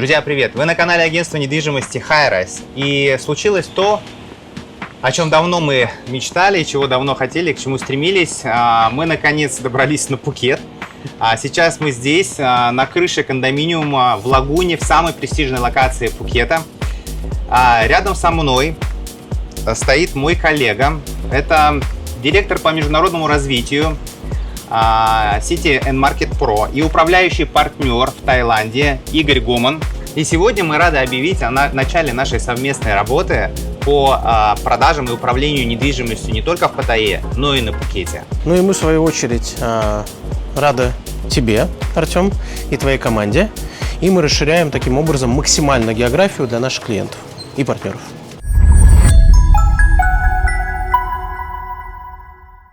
Друзья, привет! Вы на канале агентства недвижимости HiRise. И случилось то, о чем давно мы мечтали, чего давно хотели, к чему стремились. Мы наконец добрались на Пхукет. Сейчас мы здесь, на крыше кондоминиума в Лагуне, в самой престижной локации Пхукета. Рядом со мной стоит мой коллега. Это директор по международному развитию City & Market Pro и управляющий партнер в Таиланде Игорь Гоман. И сегодня мы рады объявить о начале нашей совместной работы по продажам и управлению недвижимостью не только в Паттайе, но и на Пхукете. Ну и мы, в свою очередь, рады тебе, Артем, и твоей команде. И мы расширяем таким образом максимально географию для наших клиентов и партнеров.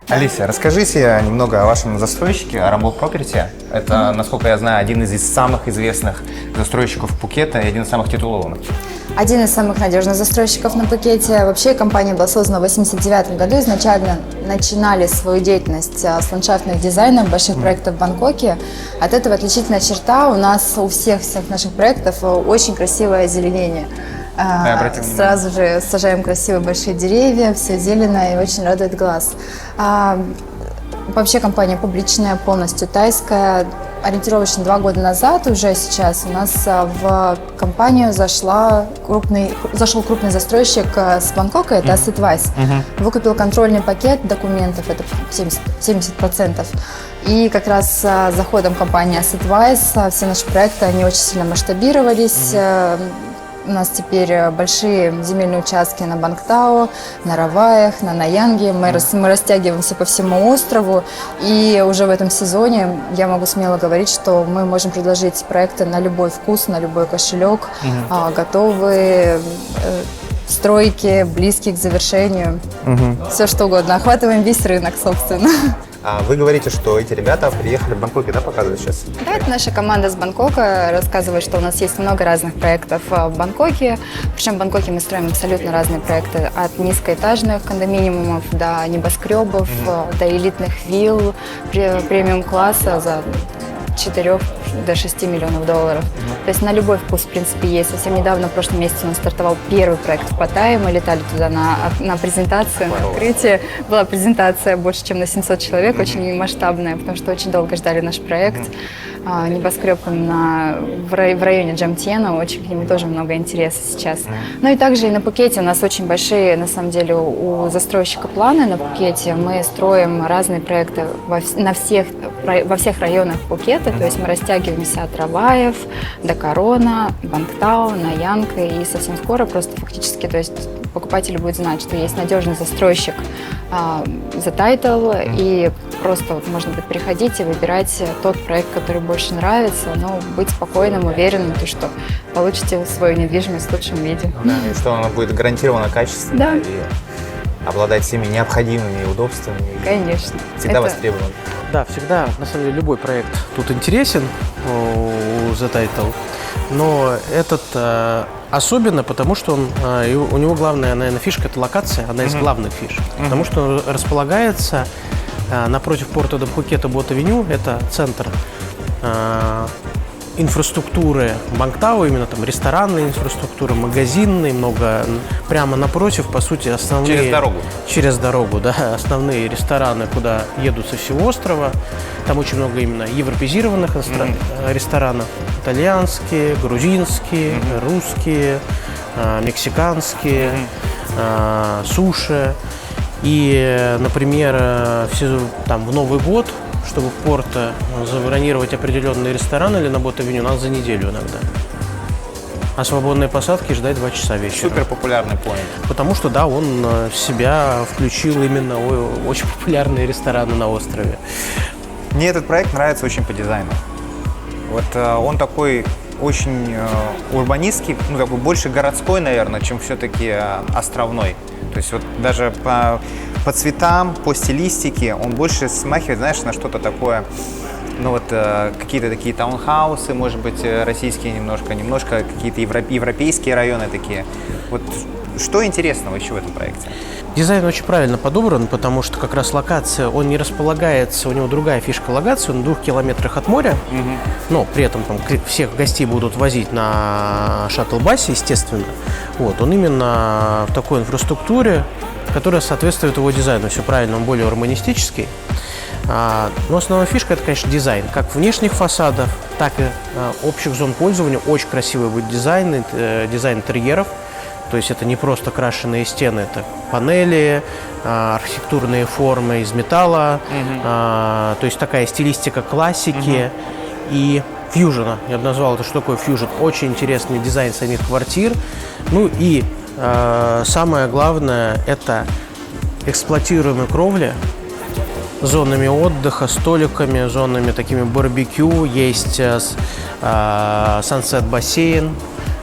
Алисия, расскажите немного о вашем застройщике Rumble Property. Это, насколько я знаю, один из самых известных застройщиков Пхукета и один из самых титулованных. Один из самых надежных застройщиков на Пхукете. Вообще компания была создана в 1989 году. Изначально начинали свою деятельность с ландшафтных дизайнов больших проектов в Бангкоке. От этого отличительная черта у нас у всех наших проектов очень красивое озеленение. Сразу же сажаем красивые большие деревья, все зелено и очень радует глаз. Вообще компания публичная, полностью тайская. Ориентировочно 2 года назад, уже сейчас, у нас в компанию зашел крупный застройщик с Бангкока, это Assetwise. Выкупил контрольный пакет документов, это 70%. И как раз с заходом компании Assetwise все наши проекты, они очень сильно масштабировались. У нас теперь большие земельные участки на Бангтао, на Раваях, на Наянге. Мы растягиваемся по всему острову. И уже в этом сезоне я могу смело говорить, что мы можем предложить проекты на любой вкус, на любой кошелек, готовые стройки, близкие к завершению. Все что угодно. Охватываем весь рынок, собственно. Вы говорите, что эти ребята приехали в Бангкоке, да, показывать сейчас? Да, это наша команда с Бангкока рассказывает, что у нас есть много разных проектов в Бангкоке. Причем в Бангкоке мы строим абсолютно разные проекты. От низкоэтажных кондоминиумов до небоскребов, до элитных вилл премиум-класса за 4 до 6 миллионов долларов. То есть на любой вкус, в принципе, есть. Совсем недавно, в прошлом месяце, у нас стартовал первый проект в Паттайе. Мы летали туда на презентацию, на открытие. Была презентация больше, чем на 700 человек, очень масштабная, потому что очень долго ждали наш проект. Небоскреб в районе Джамтьена, очень к нему тоже много интереса сейчас. Ну и также и на Пхукете у нас очень большие, на самом деле, у застройщика планы на Пхукете. Мы строим разные проекты во всех районах Пхукета, то есть мы растягиваемся от Раваев до Корона, Бангтао, Наянка, и совсем скоро просто фактически, то есть покупатель будет знать, что есть надежный застройщик The Title, и просто вот можно будет приходить и выбирать тот проект, который больше нравится, но быть спокойным, уверенным, что получите свою недвижимость в лучшем виде. Да, и что она будет гарантированно качественной, да, и обладать всеми необходимыми удобствами. Конечно. Всегда востребован. Да, всегда, на самом деле, любой проект тут интересен у The Title, но этот особенно, потому что у него главная, наверное, фишка – это локация, одна из главных фишек, потому что он располагается напротив порта до Пхукета Бот-авеню, это центр инфраструктуры Бангтао, именно там ресторанной инфраструктуры, магазинной, много, прямо напротив, по сути, основные... Через дорогу. Через дорогу, да, основные рестораны, куда едут со всего острова. Там очень много именно европеизированных ресторанов. Итальянские, грузинские, русские, мексиканские, суши. И, например, в Новый год, чтобы в порт забронировать определенный ресторан или на Бот-авеню, надо за неделю иногда. А свободные посадки ждать 2 часа вечера. Супер популярный поинт. Потому что, да, он в себя включил именно очень популярные рестораны на острове. Мне этот проект нравится очень по дизайну. Вот он такой очень урбанистский, такой больше городской, наверное, чем все-таки островной. То есть вот даже по цветам, по стилистике он больше смахивает, знаешь, на что-то такое ну вот какие-то такие таунхаусы, может быть, российские немножко какие-то европейские районы такие. Вот что интересного еще в этом проекте? Дизайн очень правильно подобран, потому что как раз локация, он не располагается, у него другая фишка локации, он в 2 километрах от моря, но при этом там всех гостей будут возить на шаттл-басе, естественно. Вот, он именно в такой инфраструктуре, которая соответствует его дизайну. Все правильно, он более урбанистический. Но основная фишка – это, конечно, дизайн. Как внешних фасадов, так и общих зон пользования. Очень красивый будет дизайн интерьеров. То есть это не просто крашеные стены, это панели, архитектурные формы из металла. То есть такая стилистика классики и фьюжена. Я бы назвал это, что такое фьюжн. Очень интересный дизайн самих квартир. Ну и самое главное – это эксплуатируемые кровли, зонами отдыха, столиками, зонами такими барбекю. Есть сансет-бассейн.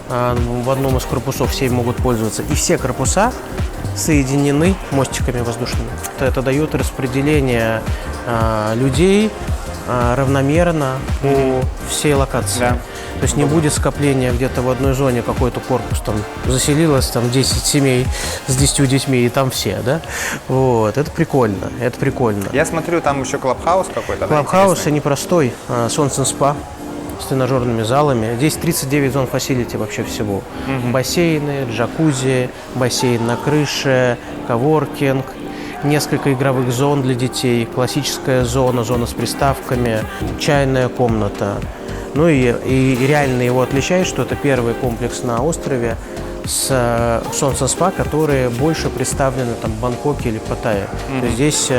В одном из корпусов все могут пользоваться. И все корпуса соединены мостиками воздушными. Это дает распределение людей равномерно по всей локации. Да. То есть не будет скопления где-то в одной зоне, какой-то корпус там заселилось, там 10 семей с 10 детьми, и там все, да? Вот, это прикольно, это прикольно. Я смотрю, там еще клабхаус какой-то. Клабхаус, да, непростой, солнце-спа с тренажерными залами. Здесь 39 зон фасилити вообще всего. Бассейны, джакузи, бассейн на крыше, коворкинг, несколько игровых зон для детей, классическая зона, зона с приставками, чайная комната. Ну и реально его отличает, что это первый комплекс на острове с солнце-спа, которые больше представлены там в Бангкоке или Паттайе. То есть здесь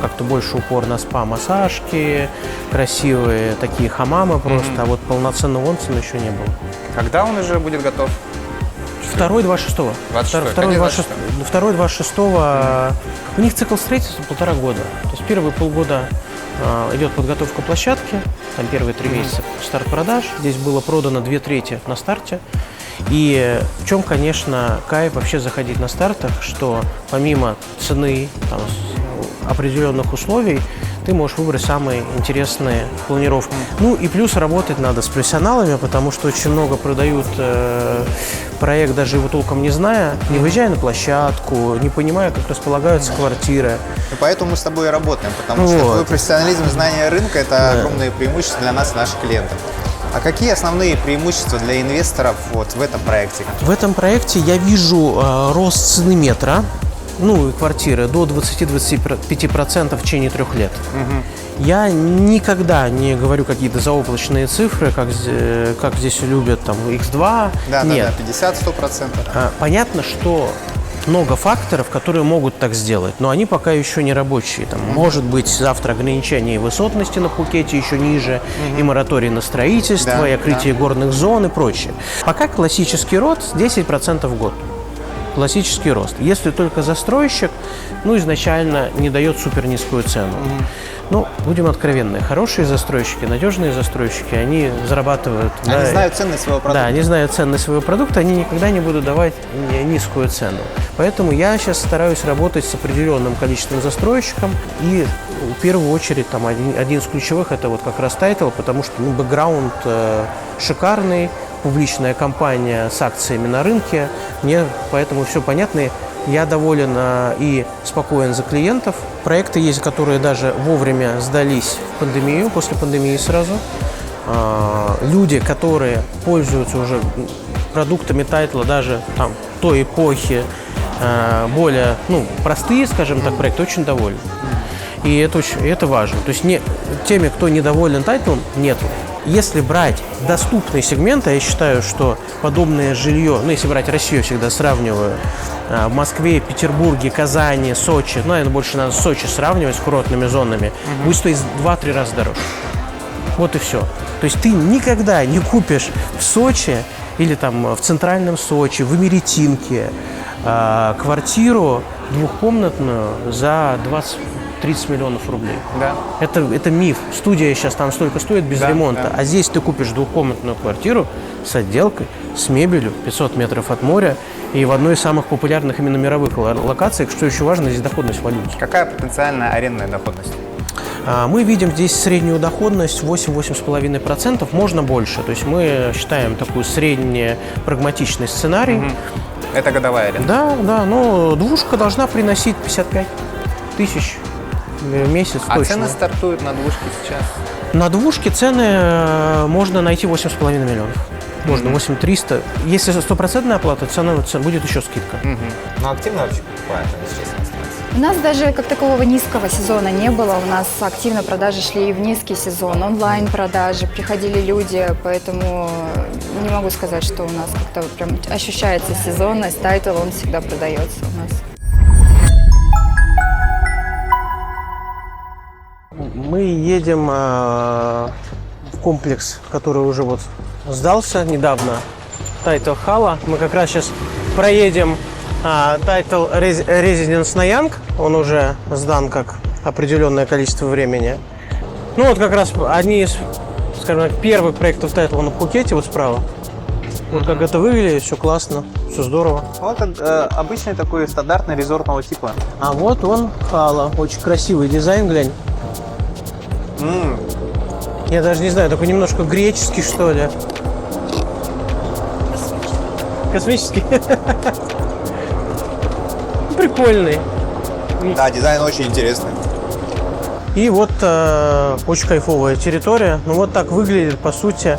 как-то больше упор на спа-массажки, красивые такие хамамы просто, а вот полноценного онсена еще не было. Когда он уже будет готов? 2-26. 2-26. У них цикл строительства 1,5 года. То есть первые полгода идет подготовка площадки, там первые 3 месяца старт продаж. Здесь было продано 2/3 на старте. И в чем, конечно, кайф вообще заходить на стартах, что помимо цены, там, определенных условий, ты можешь выбрать самые интересные планировки. Ну и плюс работать надо с профессионалами, потому что очень много продают проект, даже его толком не зная, не выезжая на площадку, не понимая, как располагаются квартиры. И поэтому мы с тобой и работаем, потому что твой профессионализм и знание рынка – это огромное преимущество для нас и наших клиентов. А какие основные преимущества для инвесторов вот в этом проекте? В этом проекте я вижу рост цены метра, ну и квартиры до 20-25% в течение 3 лет. Я никогда не говорю какие-то заоблачные цифры, как здесь любят, там, X2. Нет. Да, 50-100%. Понятно, что много факторов, которые могут так сделать, но они пока еще не рабочие. Там, может быть, завтра ограничение высотности на Пхукете еще ниже, и мораторий на строительство, и открытие горных зон и прочее. Пока классический рост 10% в год. Классический рост. Если только застройщик, ну, изначально не дает супер низкую цену. Ну, будем откровенны, хорошие застройщики, надежные застройщики, они зарабатывают. Они знают ценность своего продукта. Да, они знают ценность своего продукта, они никогда не будут давать низкую цену. Поэтому я сейчас стараюсь работать с определенным количеством застройщиков, и в первую очередь там один из ключевых это вот как раз Title, потому что бэкграунд шикарный, публичная компания с акциями на рынке, мне поэтому все понятно. Я доволен и спокоен за клиентов. Проекты есть, которые даже вовремя сдались в пандемию, после пандемии сразу. Люди, которые пользуются уже продуктами Тайтла даже там той эпохи, более простые, скажем так, проекты, очень довольны. И это важно. То есть теми, кто недоволен Тайтлом, нету. Если брать доступные сегменты, я считаю, что подобное жилье, если брать Россию, всегда сравниваю, в Москве, Петербурге, Казани, Сочи, наверное, больше надо Сочи сравнивать с курортными зонами, будет стоить в 2-3 раза дороже. Вот и все. То есть ты никогда не купишь в Сочи или там в центральном Сочи, в Имеретинке квартиру двухкомнатную за 20-30 миллионов рублей. Да. Это миф. Студия сейчас там столько стоит без ремонта. А здесь ты купишь двухкомнатную квартиру с отделкой, с мебелью, 500 метров от моря и в одной из самых популярных именно мировых локаций. Что еще важно, здесь доходность валюты. Какая потенциальная арендная доходность? Мы видим здесь среднюю доходность 8-8,5%, можно больше. То есть мы считаем такой средний прагматичный сценарий. Это годовая аренда? Да, но двушка должна приносить 55 тысяч в месяц А точно. цены стартуют на двушке сейчас? На двушке цены можно найти 8,5 миллионов. Можно 8300. Если стопроцентная оплата, цена будет еще скидка. Ну, активно вообще покупают, если честно. У нас даже как такового низкого сезона не было. У нас активно продажи шли и в низкий сезон, онлайн-продажи, приходили люди, поэтому не могу сказать, что у нас как-то прям ощущается сезонность. Тайтл, он всегда продается у нас. Мы едем в комплекс, который уже вот сдался недавно, Тайтл Хала. Мы как раз сейчас проедем Тайтл Резиденс Наянг. Он уже сдан как определенное количество времени. Ну вот как раз одни из, скажем так, первых проектов Тайтл на Пхукете, вот справа. Вот как это выглядит, все классно, все здорово. Вот обычный такой стандартный резортного типа. А вот он, Хала. Очень красивый дизайн, глянь. Я даже не знаю, такой немножко греческий, что ли. Космический. Прикольный. Да, дизайн очень интересный. И вот очень кайфовая территория. Ну вот так выглядит, по сути,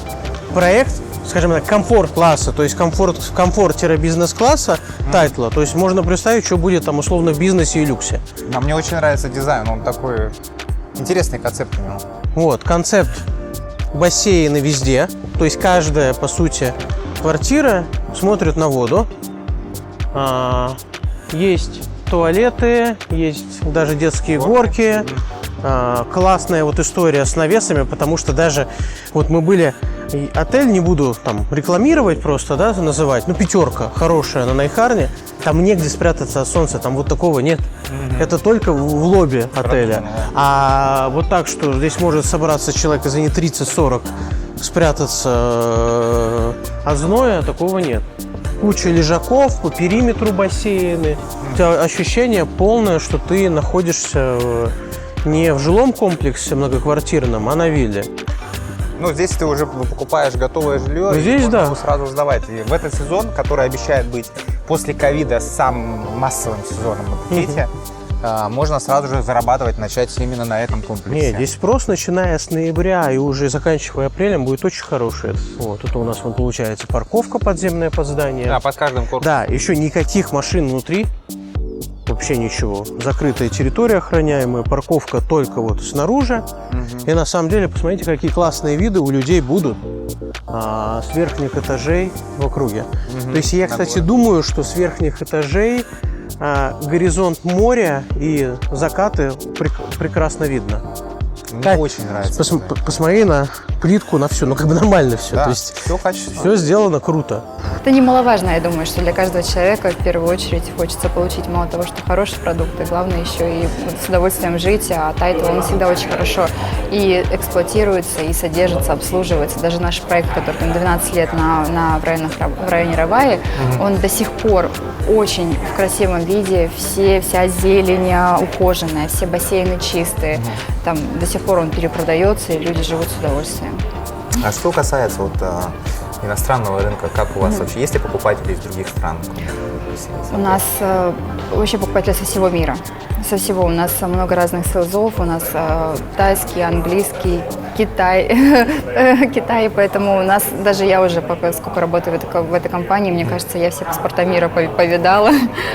проект, скажем так, комфорт-класса, то есть комфорт-бизнес-класса Тайтла. То есть можно представить, что будет там условно в бизнесе и люксе. А мне очень нравится дизайн, он такой интересный концепт у него. Вот, концепт бассейна везде. То есть каждая, по сути, квартира смотрит на воду. Есть туалеты, есть даже детские горки. Классная вот история с навесами, потому что даже вот мы были, отель не буду там рекламировать просто, да, называть, ну пятерка хорошая на Найхарне, там негде спрятаться от солнца, там вот такого нет. Это только в лобби отеля. А вот так, что здесь может собраться человек, извини, 30-40, спрятаться от зноя, такого нет. Куча лежаков, по периметру бассейны. У тебя ощущение полное, что ты находишься не в жилом комплексе многоквартирном, а на вилле. Ну, здесь ты уже покупаешь готовое жилье, Ну, здесь и можно да. его сразу сдавать. И в этот сезон, который обещает быть после ковида самым массовым сезоном на Пхукете, можно сразу же зарабатывать, начать именно на этом комплексе. Нет, здесь спрос, начиная с ноября и уже заканчивая апрелем, будет очень хороший. Вот, это у нас вот, получается парковка подземная под зданием. Да, под каждым корпусом. Да, еще никаких машин внутри, вообще ничего. Закрытая территория охраняемая, парковка только вот снаружи. И на самом деле, посмотрите, какие классные виды у людей будут с верхних этажей в округе. То есть я, кстати, думаю, что с верхних этажей горизонт моря и закаты прекрасно видно. Мне очень нравится. Посмотри на плитку, на все, ну как бы нормально все. Да, То есть все качественно. все сделано круто. Это немаловажно, я думаю, что для каждого человека в первую очередь хочется получить мало того, что хороший продукт, и главное еще и вот с удовольствием жить, а Тайтл, он всегда очень хорошо и эксплуатируется, и содержится, обслуживается. Даже наш проект, который там 12 лет в районе Раваи, он до сих пор очень в красивом виде, вся зелень ухоженная, все бассейны чистые, там до сих пор он перепродается, и люди живут с удовольствием. А что касается вот иностранного рынка, как у вас вообще? Есть ли покупатели из других стран? У нас вообще покупатели со всего мира. Со всего. У нас много разных селзов. У нас тайский, английский, Китай. Поэтому у нас, даже я уже, сколько работаю в этой компании, мне кажется, я все паспорта мира повидала.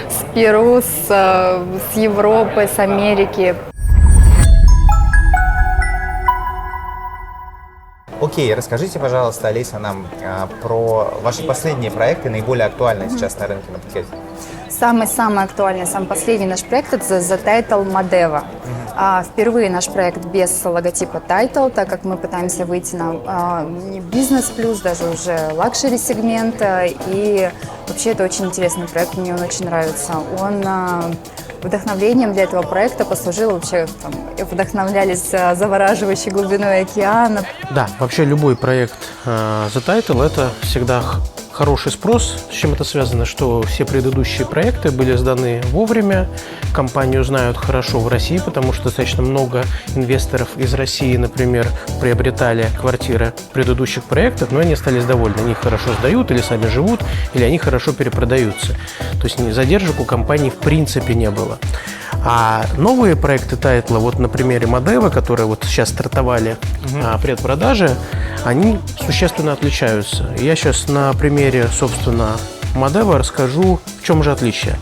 С Перу, с Европы, с Америки. Окей, расскажите, пожалуйста, Олеся, нам про ваши последние проекты, наиболее актуальные сейчас на рынке на Пхукете. Самый актуальный, самый последний наш проект – это The Title Madeva. Впервые наш проект без логотипа Title, так как мы пытаемся выйти на не бизнес плюс, даже уже лакшери сегмента. И вообще это очень интересный проект, мне он очень нравится. Он вдохновлением для этого проекта послужил вообще, вдохновлялись завораживающей глубиной океана. Да, вообще любой проект The Title – это всегда хороший спрос. С чем это связано? Что все предыдущие проекты были сданы вовремя. Компанию знают хорошо в России, потому что достаточно много инвесторов из России, например, приобретали квартиры в предыдущих проектах, но они остались довольны. Они их хорошо сдают или сами живут, или они хорошо перепродаются. То есть задержек у компании в принципе не было. А новые проекты тайтла, вот на примере Модевы, которые вот сейчас стартовали предпродажи, они существенно отличаются. Я сейчас на примере, собственно, Модевы расскажу, в чем же отличие.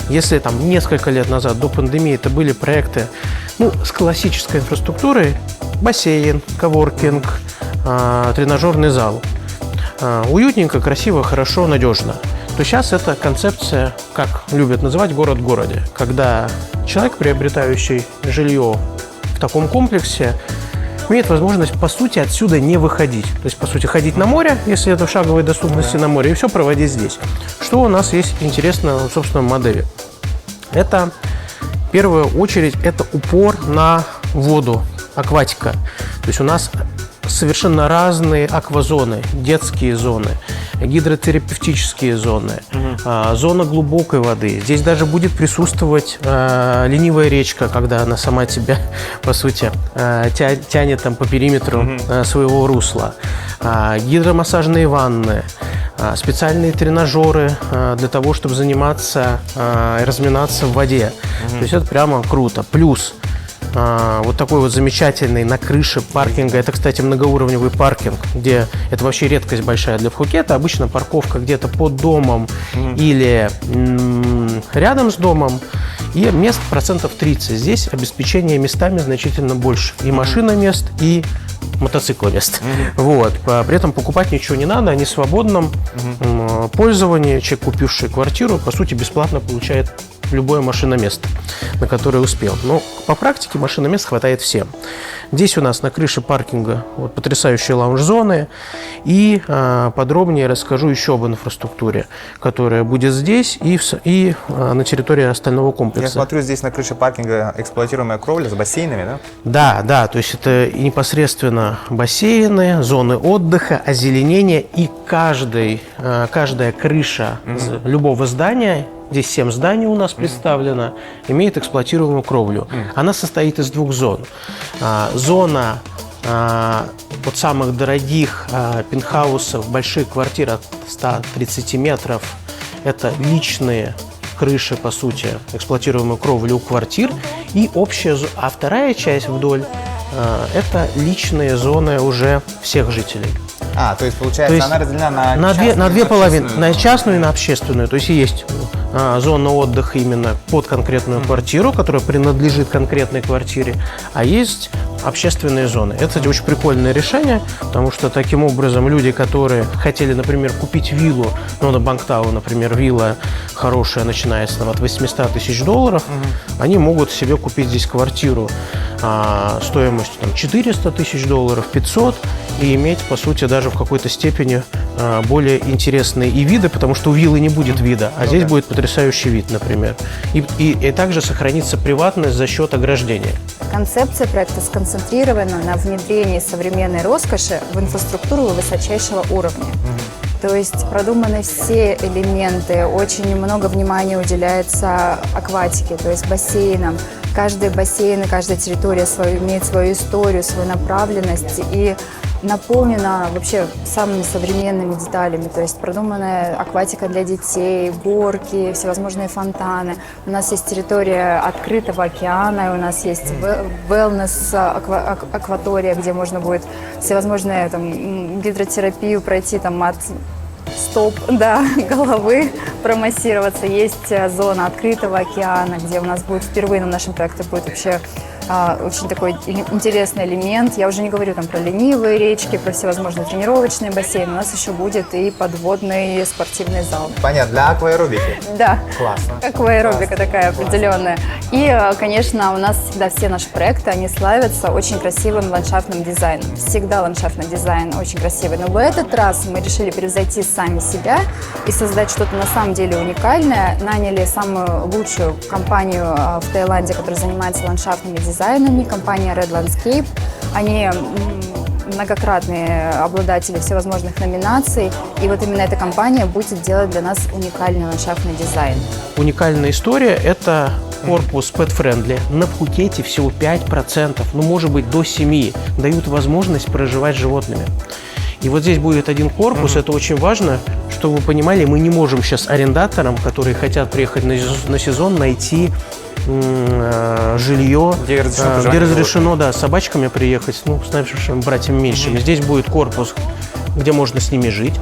Если там несколько лет назад, до пандемии, это были проекты с классической инфраструктурой, бассейн, коворкинг, тренажерный зал, уютненько, красиво, хорошо, надежно, то сейчас это концепция, как любят называть, город в городе, когда человек, приобретающий жилье в таком комплексе, имеет возможность, по сути, отсюда не выходить. То есть, по сути, ходить на море, если это в шаговой доступности на море, и все проводить здесь. Что у нас есть интересного, собственно, в модели? Это, в первую очередь, это упор на воду, акватика. То есть у нас совершенно разные аквазоны, детские зоны, гидротерапевтические зоны, зона глубокой воды. Здесь даже будет присутствовать ленивая речка, когда она сама тебя, по сути, тянет там по периметру своего русла. Гидромассажные ванны, специальные тренажеры для того, чтобы заниматься и разминаться в воде. То есть это прямо круто. Плюс вот такой вот замечательный на крыше паркинга. Это, кстати, многоуровневый паркинг, где это вообще редкость большая для Пхукета. Обычно парковка где-то под домом или рядом с домом. И мест процентов 30. Здесь обеспечение местами значительно больше. И машиномест, и мотоцикломест. Вот. При этом покупать ничего не надо. Они в свободном пользовании. Человек, купивший квартиру, по сути, бесплатно получает любое машиноместо, на которое успел. Но по практике машиномест хватает всем. Здесь у нас на крыше паркинга вот потрясающие лаунж-зоны. И подробнее расскажу еще об инфраструктуре, которая будет здесь и на территории остального комплекса. Я смотрю, здесь на крыше паркинга эксплуатируемая кровля с бассейнами, да? Да, да, то есть это непосредственно бассейны, зоны отдыха, озеленение, и каждая крыша любого здания, здесь 7 зданий у нас представлено, имеет эксплуатируемую кровлю. Она состоит из 2 зон. Зона вот самых дорогих пентхаусов, больших квартир от 130 метров, это личные крыши, по сути, эксплуатируемую кровлю у квартир, и общая, а вторая часть вдоль это личные зоны уже всех жителей. То есть, получается, она разделена на две половины, на частную и на общественную. То есть есть зона отдыха именно под конкретную квартиру, которая принадлежит конкретной квартире, а есть общественные зоны. Это, кстати, очень прикольное решение, потому что таким образом люди, которые хотели, например, купить виллу, на Бангтау, например, вилла хорошая, начинается там от 800 тысяч долларов, они могут себе купить здесь квартиру стоимостью там 400 тысяч долларов, 500, и иметь, по сути, даже в какой-то степени более интересные и виды, потому что у виллы не будет вида, а здесь будет потрясающий вид, например. И также сохранится приватность за счет ограждения. Концепция проекта сконцентрирована на внедрении современной роскоши в инфраструктуру высочайшего уровня. То есть продуманы все элементы, очень много внимания уделяется акватике, то есть бассейнам. Каждый бассейн и каждая территория имеет свою историю, свою направленность и наполнена вообще самыми современными деталями. То есть продуманная акватика для детей, горки, всевозможные фонтаны. У нас есть территория открытого океана, у нас есть wellness-акватория, где можно будет всевозможные гидротерапию пройти от стоп до головы, промассироваться. Есть зона открытого океана, где у нас будет впервые на нашем проекте будет вообще очень такой интересный элемент. Я уже не говорю про ленивые речки, про всевозможные тренировочные бассейны. У нас еще будет и подводный спортивный зал. Понятно, для акваэробики. Да. Классно. Акваэробика такая определенная. И, конечно, у нас всегда все наши проекты, они славятся очень красивым ландшафтным дизайном. Всегда ландшафтный дизайн очень красивый. Но в этот раз мы решили превзойти сами себя и создать что-то на самом деле уникальное. Наняли самую лучшую компанию в Таиланде, которая занимается ландшафтными дизайнами, компания Red Landscape. Они многократные обладатели всевозможных номинаций. И вот именно эта компания будет делать для нас уникальный ландшафтный дизайн. Уникальная история – это корпус pet-friendly. На Пхукете всего 5%, ну, может быть, до 7% дают возможность проживать с животными. И вот здесь будет один корпус, это очень важно, чтобы вы понимали, мы не можем сейчас арендаторам, которые хотят приехать на сезон, найти жилье, где разрешено, да, с собачками приехать, ну, с нашими братьями меньшими. Здесь будет корпус, где можно с ними жить.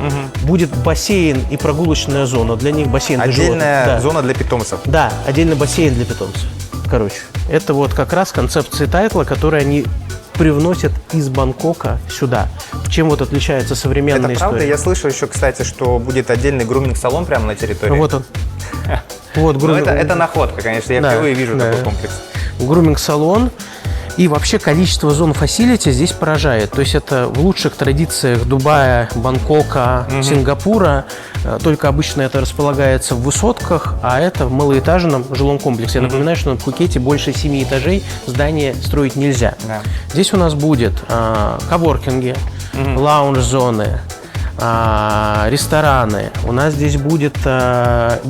Будет бассейн и прогулочная зона. Для них бассейн для животных. Отдельная зона для питомцев. Да, отдельно бассейн для питомцев. Короче, это вот как раз концепции тайтла, которые они привносят из Бангкока сюда. Чем вот отличается современная Это история? правда? Я слышал еще, кстати, что будет отдельный груминг-салон прямо на территории. Вот он. Вот, Ну, это находка, конечно. Я впервые вижу такой комплекс. Груминг-салон. И вообще количество зон фасилити здесь поражает. То есть это в лучших традициях Дубая, Бангкока, Сингапура. Только обычно это располагается в высотках, а это в малоэтажном жилом комплексе. Я напоминаю, что на Пхукете больше 7 этажей здание строить нельзя. Да. Здесь у нас будет коворкинги, лаунж-зоны, рестораны. У нас здесь будет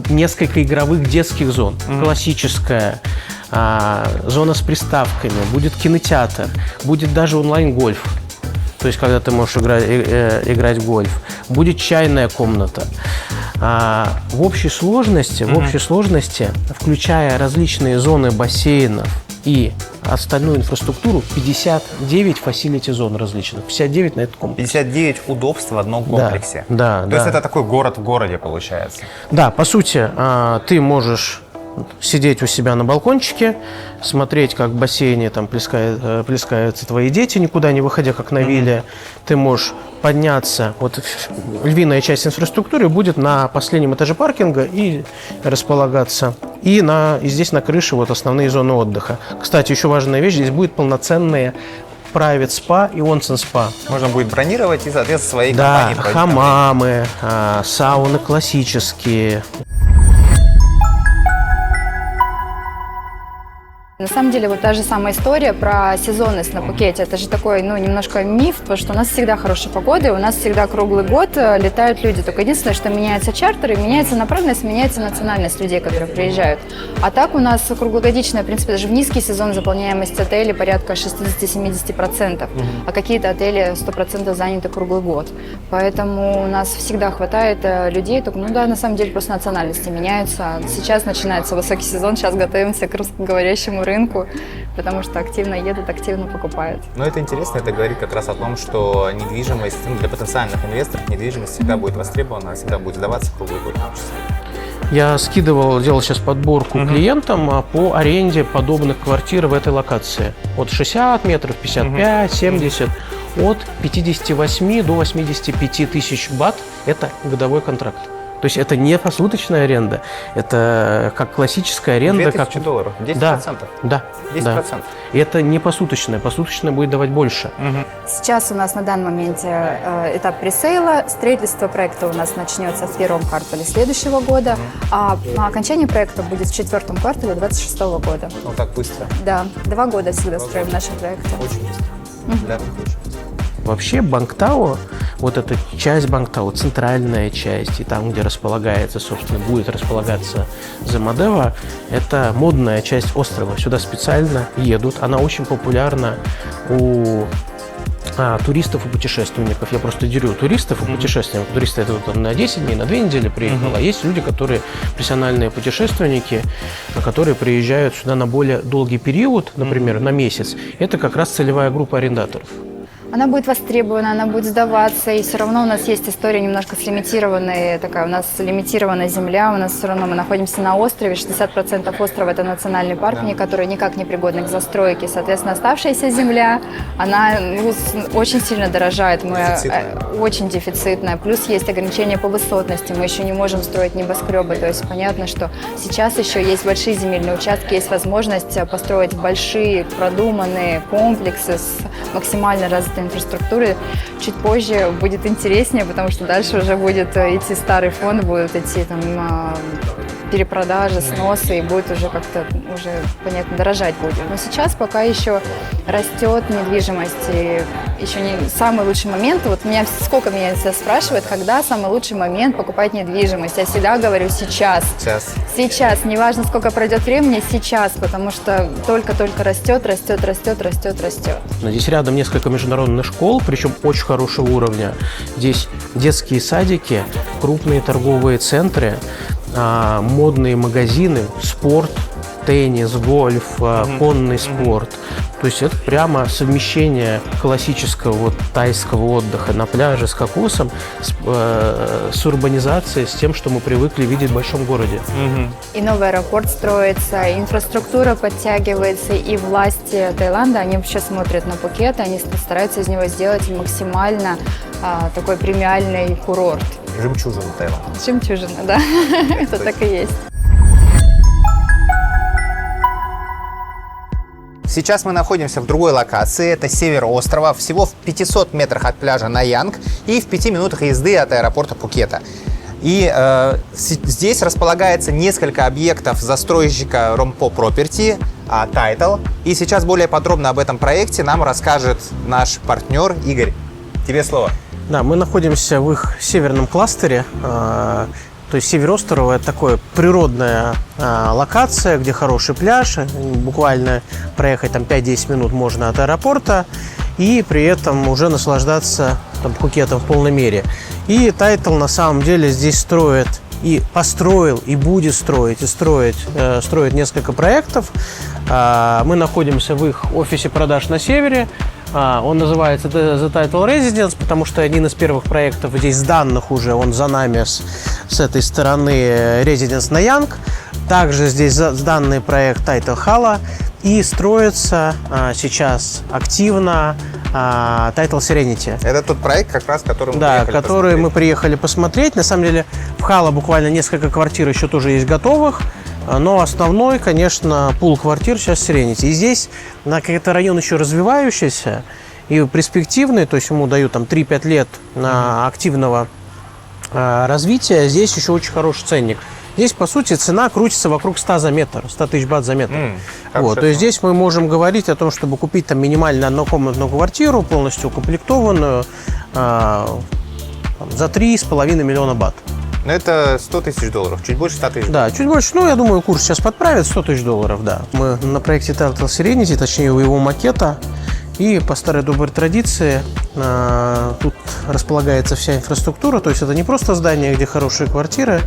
несколько игровых детских зон. Классическая, зона с приставками, будет кинотеатр, будет даже онлайн-гольф. То есть, когда ты можешь играть в гольф. Будет чайная комната. В общей сложности, включая различные зоны бассейнов и остальную инфраструктуру, 59 фасилити-зон различных. 59 на этот комплекс. 59 удобств в одном комплексе. Да, То есть это такой город в городе получается. Да, по сути, ты можешь сидеть у себя на балкончике, смотреть, как в бассейне там плескаются твои дети, никуда не выходя, как на вилле. Ты можешь подняться, вот львиная часть инфраструктуры будет на последнем этаже паркинга и располагаться. И здесь на крыше вот основные зоны отдыха. Кстати, еще важная вещь, здесь будет полноценные private spa и onsen spa. Можно будет бронировать и, соответственно, своей Да, компании проводить хамамы, сауны классические. На самом деле, вот та же самая история про сезонность на Пхукете. Это же такой, немножко миф, потому что у нас всегда хорошая погода, и у нас всегда круглый год летают люди. Только единственное, что меняются чартеры, меняется направленность, меняется национальность людей, которые приезжают. А так у нас круглогодичная, в принципе, даже в низкий сезон заполняемость отелей порядка 60-70%, а какие-то отели 100% заняты круглый год. Поэтому у нас всегда хватает людей, только, на самом деле, просто национальности меняются. Сейчас начинается высокий сезон, сейчас готовимся к русскоговорящему рынку, потому что активно едут, активно покупают. Но это интересно, это говорит как раз о том, что недвижимость, для потенциальных инвесторов недвижимость всегда будет востребована, всегда будет сдаваться круглый год. Я делал сейчас подборку клиентам по аренде подобных квартир в этой локации. От 60 метров, 55, 70, от 58 до 85 тысяч бат – это годовой контракт. То есть это не посуточная аренда, это как классическая аренда. $2000, 10%? Да. 10%? Да. И это не посуточная, посуточная будет давать больше. Сейчас у нас на данный момент этап пресейла, строительство проекта у нас начнется в первом квартале следующего года, а окончание проекта будет в четвертом квартале 2026 года. Ну так быстро. Да, 2 года всегда строим наши проекты. Очень быстро. Да, очень быстро. Вообще Бангтао, вот эта часть Бангтао, центральная часть, и там, где располагается, собственно, будет располагаться Замадева, это модная часть острова. Сюда специально едут. Она очень популярна у туристов и путешественников. Я просто делю туристов и путешественников. Туристы это вот на 10 дней, на 2 недели приехал, а есть люди, которые профессиональные путешественники, которые приезжают сюда на более долгий период, например, на месяц. Это как раз целевая группа арендаторов. Она будет востребована, она будет сдаваться, и все равно у нас есть история немножко с лимитированной, у нас лимитированная земля, у нас все равно мы находимся на острове, 60% острова – это национальный парк, который никак не пригоден к застройке, соответственно, оставшаяся земля, она очень сильно дорожает, очень дефицитная, плюс есть ограничения по высотности, мы еще не можем строить небоскребы, то есть понятно, что сейчас еще есть большие земельные участки, есть возможность построить большие продуманные комплексы с максимально развитой инфраструктуры. Чуть позже будет интереснее, потому что дальше уже будет идти старый фонд, будут идти перепродажи, сносы, и будет уже как-то, уже, понятно, дорожать будет. Но сейчас пока еще растет недвижимость, и еще не самый лучший момент. Вот сколько меня все спрашивают, когда самый лучший момент покупать недвижимость. Я всегда говорю сейчас. Сейчас. Неважно, сколько пройдет времени, сейчас, потому что только-только растет. Здесь рядом несколько международных школ, причем очень хорошего уровня. Здесь детские садики, крупные торговые центры, модные магазины, спорт, теннис, гольф, конный спорт. То есть это прямо совмещение классического вот тайского отдыха на пляже с кокосом, с урбанизацией, с тем, что мы привыкли видеть в большом городе. И новый аэропорт строится, и инфраструктура подтягивается, и власти Таиланда, они вообще смотрят на Пхукет, они стараются из него сделать максимально такой премиальный курорт. Жемчужина Таиланда. Жемчужина, да. Это так и есть. Сейчас мы находимся в другой локации, это север острова, всего в 500 метрах от пляжа Наянг и в 5 минутах езды от аэропорта Пхукета. И здесь располагается несколько объектов застройщика Ромпо Property, Title. И сейчас более подробно об этом проекте нам расскажет наш партнер Игорь. Тебе слово. Да, мы находимся в их северном кластере. То есть север острова – это такая природная локация, где хороший пляж, буквально проехать там 5-10 минут можно от аэропорта, и при этом уже наслаждаться там Пхукетом в полной мере. И Title на самом деле здесь строит, и построил, и будет строить, строит несколько проектов. Мы находимся в их офисе продаж на севере. Он называется The Title Residence, потому что один из первых проектов здесь сданных уже, он за нами с этой стороны Residence Наянг. Также здесь сданный проект Title Hala. И строится сейчас активно Title Serenity. Это тот проект, как раз, который мы приехали посмотреть. На самом деле в Хала буквально несколько квартир еще тоже есть готовых. Но основной, конечно, пул квартир сейчас Serenity. И здесь на какой-то район еще развивающийся и перспективный, то есть ему дают там 3-5 лет на активного развития. Здесь еще очень хороший ценник. Здесь, по сути, цена крутится вокруг 100 за метр, 100 тысяч бат за метр. Вот, то есть здесь мы можем говорить о том, чтобы купить там минимально однокомнатную квартиру, полностью укомплектованную, за 3,5 миллиона бат. Ну, это 100 тысяч долларов, чуть больше 100 тысяч. Да, чуть больше. Ну, я думаю, курс сейчас подправит, 100 тысяч долларов, да. Мы на проекте Title Serenity, точнее, у его макета. И по старой доброй традиции тут располагается вся инфраструктура. То есть это не просто здание, где хорошие квартиры,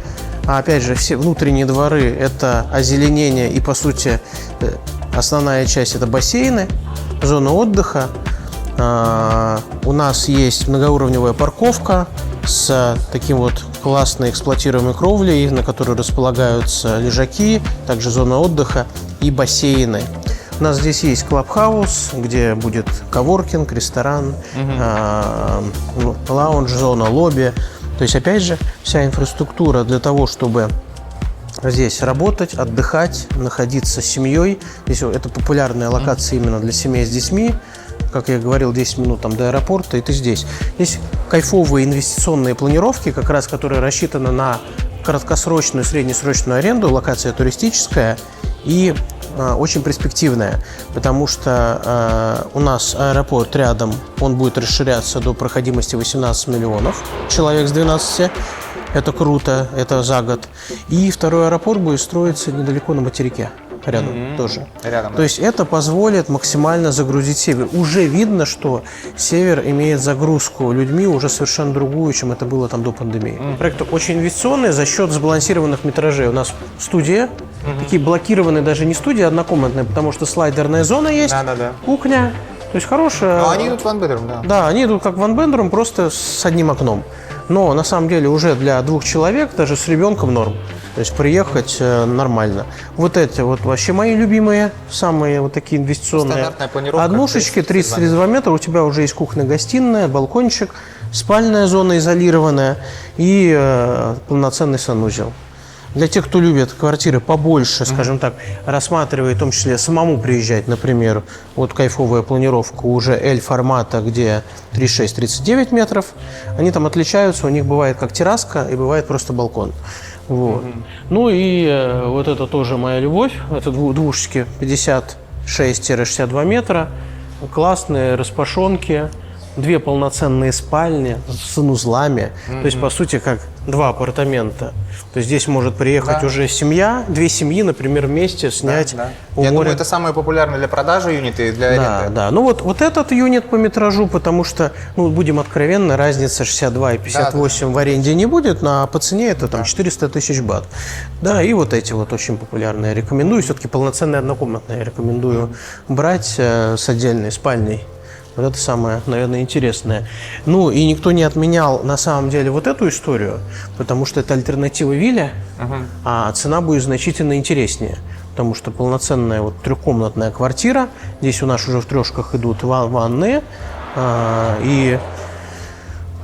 а опять же все внутренние дворы – это озеленение и, по сути, основная часть – это бассейны, зона отдыха. У нас есть многоуровневая парковка с таким вот классной эксплуатируемой кровлей, на которой располагаются лежаки, также зона отдыха и бассейны. У нас здесь есть клабхаус, где будет коворкинг, ресторан, лаунж-зона, лобби. То есть, опять же, вся инфраструктура для того, чтобы здесь работать, отдыхать, находиться с семьей. Здесь это популярная локация именно для семей с детьми. Как я говорил, 10 минут там до аэропорта, и ты здесь. Здесь кайфовые инвестиционные планировки, как раз которые рассчитаны на краткосрочную, среднесрочную аренду, локация туристическая и очень перспективная, потому что у нас аэропорт рядом, он будет расширяться до проходимости 18 миллионов человек с 12. Это круто, это за год. И второй аэропорт будет строиться недалеко на материке. Рядом тоже. То есть это позволит максимально загрузить север. Уже видно, что север имеет загрузку людьми уже совершенно другую, чем это было там до пандемии. Проект очень инвестиционный за счет сбалансированных метражей. У нас студия, такие блокированные даже не студии, а однокомнатные, потому что слайдерная зона есть, кухня. То есть хорошая. Но они идут в one bedroom, да. Да, они идут как one bedroom, просто с одним окном. Но на самом деле уже для 2 человек, даже с ребенком норм. То есть приехать нормально. Вот эти вот вообще мои любимые, самые вот такие инвестиционные однушечки, 30-32 метра. У тебя уже есть кухня-гостиная, балкончик, спальная зона изолированная и полноценный санузел. Для тех, кто любит квартиры побольше, скажем так, рассматривает в том числе самому приезжать, например, вот кайфовая планировка уже L-формата, где 36-39 метров, они там отличаются, у них бывает как терраска и бывает просто балкон. Вот. Ну и вот это тоже моя любовь. Это двушечки 56-62 метра. Классные распашонки. 2 полноценные спальни с санузлами. То есть, по сути, как 2 апартамента. То есть здесь может приехать уже семья, 2 семьи, например, вместе снять у Я моря. думаю, это самые популярные для продажи юниты и для аренды. Да. Ну вот этот юнит по метражу, потому что, ну, будем откровенны, разница 62 и 58 в аренде не будет, а по цене это там 400 тысяч бат. Да, и вот эти вот очень популярные рекомендую. Все-таки полноценные однокомнатные рекомендую брать с отдельной спальней. Вот это самое, наверное, интересное. Ну, и никто не отменял, на самом деле, вот эту историю, потому что это альтернатива вилле, а цена будет значительно интереснее. Потому что полноценная вот трехкомнатная квартира, здесь у нас уже в трешках идут ванны, и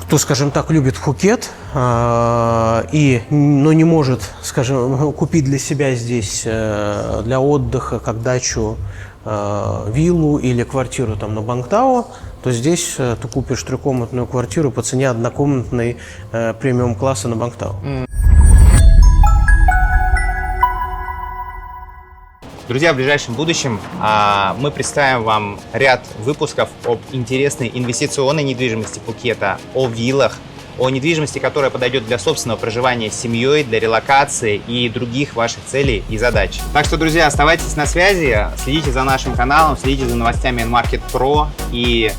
кто, скажем так, любит Пхукет, но не может, скажем, купить для себя здесь для отдыха, как дачу, виллу или квартиру там на Бангтао, то здесь ты купишь трехкомнатную квартиру по цене однокомнатной премиум-класса на Бангтао. Друзья, в ближайшем будущем мы представим вам ряд выпусков об интересной инвестиционной недвижимости Пхукета, о виллах, о недвижимости, которая подойдет для собственного проживания с семьей, для релокации и других ваших целей и задач. Так что, друзья, оставайтесь на связи, следите за нашим каналом, следите за новостями Enmarket Pro и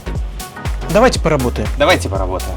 Давайте поработаем. давайте поработаем.